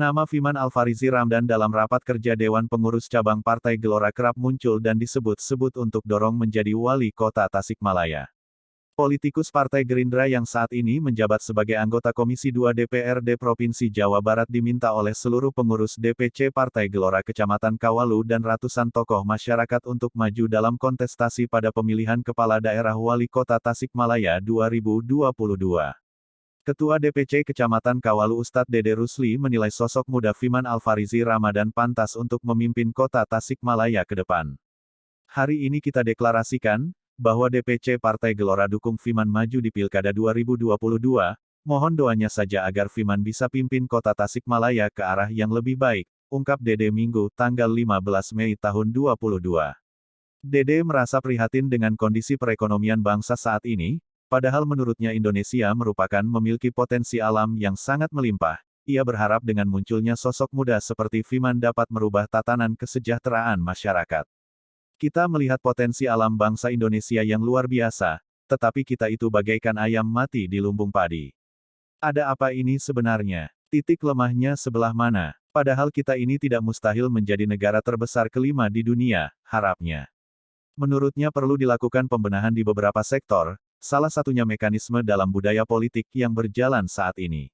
Nama Fiman Alfarizi Ramdan dalam rapat kerja Dewan Pengurus Cabang Partai Gelora kerap muncul dan disebut-sebut untuk dorong menjadi wali kota Tasikmalaya. Politikus Partai Gerindra yang saat ini menjabat sebagai anggota Komisi 2 DPRD Provinsi Jawa Barat diminta oleh seluruh pengurus DPC Partai Gelora Kecamatan Kawalu dan ratusan tokoh masyarakat untuk maju dalam kontestasi pada pemilihan Kepala Daerah Wali Kota Tasikmalaya 2022. Ketua DPC Kecamatan Kawalu Ustadz Dede Rusli menilai sosok muda Fiman Alfarizi Ramadan pantas untuk memimpin kota Tasikmalaya ke depan. Hari ini kita deklarasikan bahwa DPC Partai Gelora dukung Fiman maju di Pilkada 2022, mohon doanya saja agar Fiman bisa pimpin kota Tasikmalaya ke arah yang lebih baik, ungkap Dede Minggu, tanggal 15 Mei tahun 2022. Dede merasa prihatin dengan kondisi perekonomian bangsa saat ini, padahal menurutnya Indonesia merupakan memiliki potensi alam yang sangat melimpah. Ia berharap dengan munculnya sosok muda seperti Fiman dapat merubah tatanan kesejahteraan masyarakat. Kita melihat potensi alam bangsa Indonesia yang luar biasa, tetapi kita itu bagaikan ayam mati di lumbung padi. Ada apa ini sebenarnya? Titik lemahnya sebelah mana? Padahal kita ini tidak mustahil menjadi negara terbesar kelima di dunia, harapnya. Menurutnya perlu dilakukan pembenahan di beberapa sektor, salah satunya mekanisme dalam budaya politik yang berjalan saat ini.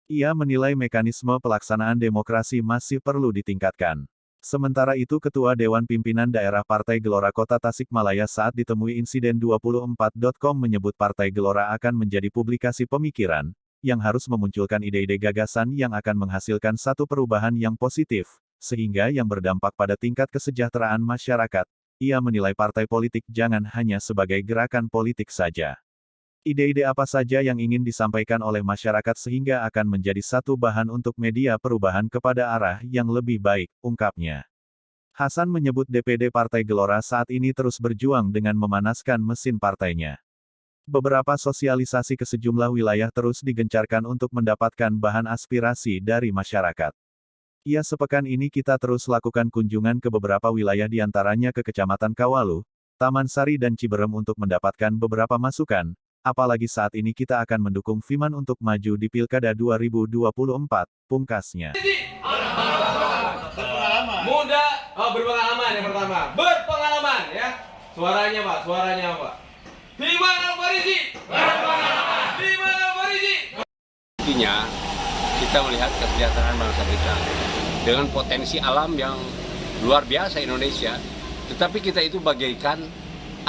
Ia menilai mekanisme pelaksanaan demokrasi masih perlu ditingkatkan. Sementara itu Ketua Dewan Pimpinan Daerah Partai Gelora Kota Tasikmalaya saat ditemui insiden 24.com menyebut Partai Gelora akan menjadi publikasi pemikiran, yang harus memunculkan ide-ide gagasan yang akan menghasilkan satu perubahan yang positif, sehingga yang berdampak pada tingkat kesejahteraan masyarakat. Ia menilai partai politik jangan hanya sebagai gerakan politik saja. Ide-ide apa saja yang ingin disampaikan oleh masyarakat sehingga akan menjadi satu bahan untuk media perubahan kepada arah yang lebih baik, ungkapnya. Hasan menyebut DPD Partai Gelora saat ini terus berjuang dengan memanaskan mesin partainya. Beberapa sosialisasi ke sejumlah wilayah terus digencarkan untuk mendapatkan bahan aspirasi dari masyarakat. Ia sepekan ini kita terus lakukan kunjungan ke beberapa wilayah diantaranya ke Kecamatan Kawalu, Taman Sari dan Ciberem untuk mendapatkan beberapa masukan. Apalagi saat ini kita akan mendukung Fiman untuk maju di Pilkada 2024, pungkasnya. Muda, berpengalaman yang pertama. Berpengalaman ya. Suaranya Pak, suaranya Pak. Fiman Alfarizi. Berpengalaman. Fiman Alfarizi. Intinya, kita melihat kesejahteraan bangsa kita dengan potensi alam yang luar biasa Indonesia, tetapi kita itu bagaikan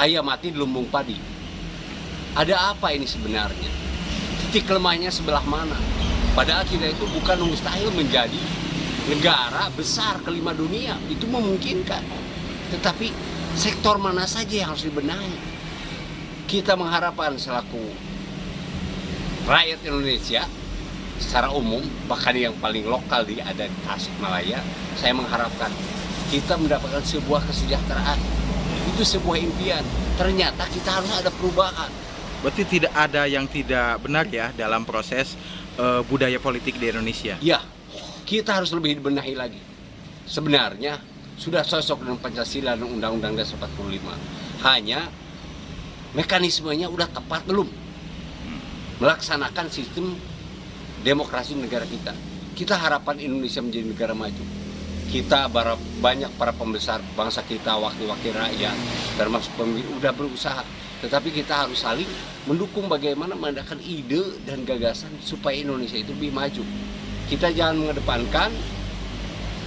ayam mati di lumbung padi. Ada apa ini sebenarnya? Titik lemahnya sebelah mana? Padahal kita itu bukan mustahil menjadi negara besar kelima dunia. Itu memungkinkan. Tetapi sektor mana saja yang harus dibenahi? Kita mengharapkan selaku rakyat Indonesia secara umum, bahkan yang paling lokal ada di Tasikmalaya, saya mengharapkan kita mendapatkan sebuah kesejahteraan. Itu sebuah impian. Ternyata kita harus ada perubahan. Berarti tidak ada yang tidak benar ya dalam proses budaya politik di Indonesia? Ya, kita harus lebih dibenahi lagi. Sebenarnya sudah cocok dengan Pancasila dan Undang-Undang Dasar 45. Hanya mekanismenya udah tepat belum? Melaksanakan sistem demokrasi negara kita. Kita harapan Indonesia menjadi negara maju. Kita banyak para pembesar bangsa kita, wakil-wakil rakyat, termasuk pemimpin udah berusaha. Tetapi kita harus saling mendukung bagaimana mengadakan ide dan gagasan supaya Indonesia itu lebih maju. Kita jangan mengedepankan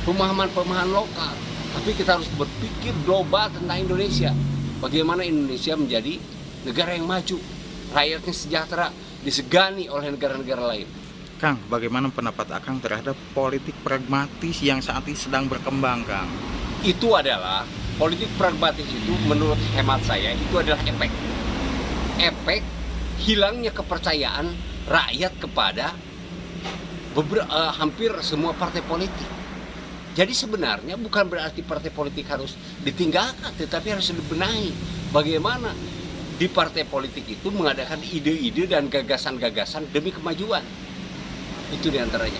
pemahaman-pemahaman lokal, tapi kita harus berpikir global tentang Indonesia. Bagaimana Indonesia menjadi negara yang maju, rakyatnya sejahtera, disegani oleh negara-negara lain. Kang, bagaimana pendapat Akang terhadap politik pragmatis yang saat ini sedang berkembang, Kang? Itu adalah politik pragmatis itu menurut hemat saya itu adalah efek hilangnya kepercayaan rakyat kepada hampir semua partai politik. Jadi sebenarnya bukan berarti partai politik harus ditinggalkan, tetapi harus dibenahi. Bagaimana di partai politik itu mengadakan ide-ide dan gagasan-gagasan demi kemajuan. Itu diantaranya.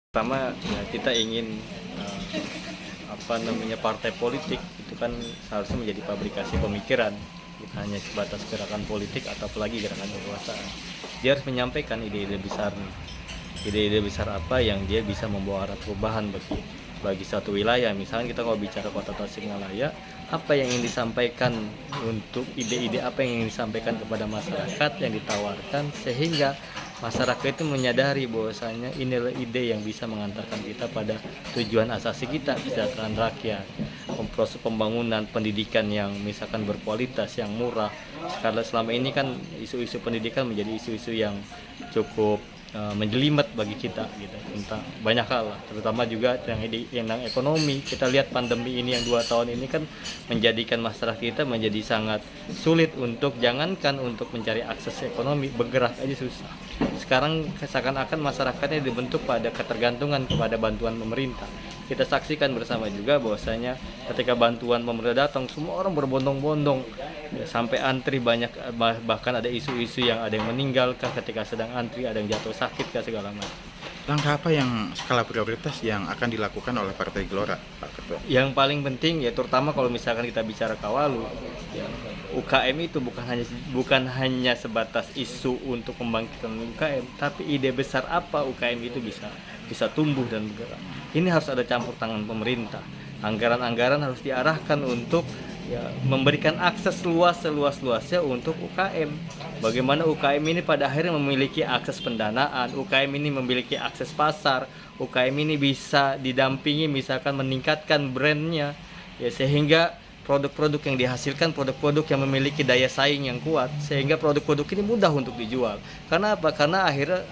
Pertama ya, kita ingin partai politik itu kan seharusnya menjadi pabrikasi pemikiran, bukan hanya sebatas gerakan politik atau apalagi gerakan kekuasaan. Dia harus menyampaikan ide-ide besar ide-ide besar apa yang dia bisa membawa arah perubahan bagi suatu wilayah. Misalnya kita kalau bicara Kota Tasikmalaya, apa yang ingin disampaikan, untuk ide-ide apa yang ingin disampaikan kepada masyarakat yang ditawarkan, sehingga masyarakat itu menyadari bahwasanya inilah ide yang bisa mengantarkan kita pada tujuan asasi kita, kesejahteraan rakyat, proses pembangunan pendidikan yang misalkan berkualitas, yang murah. Karena selama ini kan isu-isu pendidikan menjadi isu-isu yang cukup menjelimet bagi kita gitu, tentang banyak hal lah, terutama juga yang ekonomi. Kita lihat pandemi ini yang 2 tahun ini kan menjadikan masyarakat kita menjadi sangat sulit untuk, jangankan untuk mencari akses ekonomi, bergerak aja susah. Sekarang seakan-akan masyarakatnya dibentuk pada ketergantungan kepada bantuan pemerintah. Kita saksikan bersama juga bahwasanya ketika bantuan pemerintah datang, semua orang berbondong-bondong sampai antri banyak, bahkan ada isu-isu yang ada yang meninggal ketika sedang antri, ada yang jatuh sakit segala macam. Langkah apa yang skala prioritas yang akan dilakukan oleh Partai Gelora, Pak Ketua? Yang paling penting ya, terutama kalau misalkan kita bicara Kawalu, ya, UKM itu bukan hanya sebatas isu untuk membangkitkan UKM, tapi ide besar apa UKM itu bisa tumbuh dan bergerak. Ini harus ada campur tangan pemerintah. Anggaran-anggaran harus diarahkan untuk memberikan akses seluas-luasnya untuk UKM. Bagaimana UKM ini pada akhirnya memiliki akses pendanaan, UKM ini memiliki akses pasar, UKM ini bisa didampingi misalkan meningkatkan brandnya, ya, sehingga produk-produk yang dihasilkan, produk-produk yang memiliki daya saing yang kuat, sehingga produk-produk ini mudah untuk dijual. Karena apa? Karena akhirnya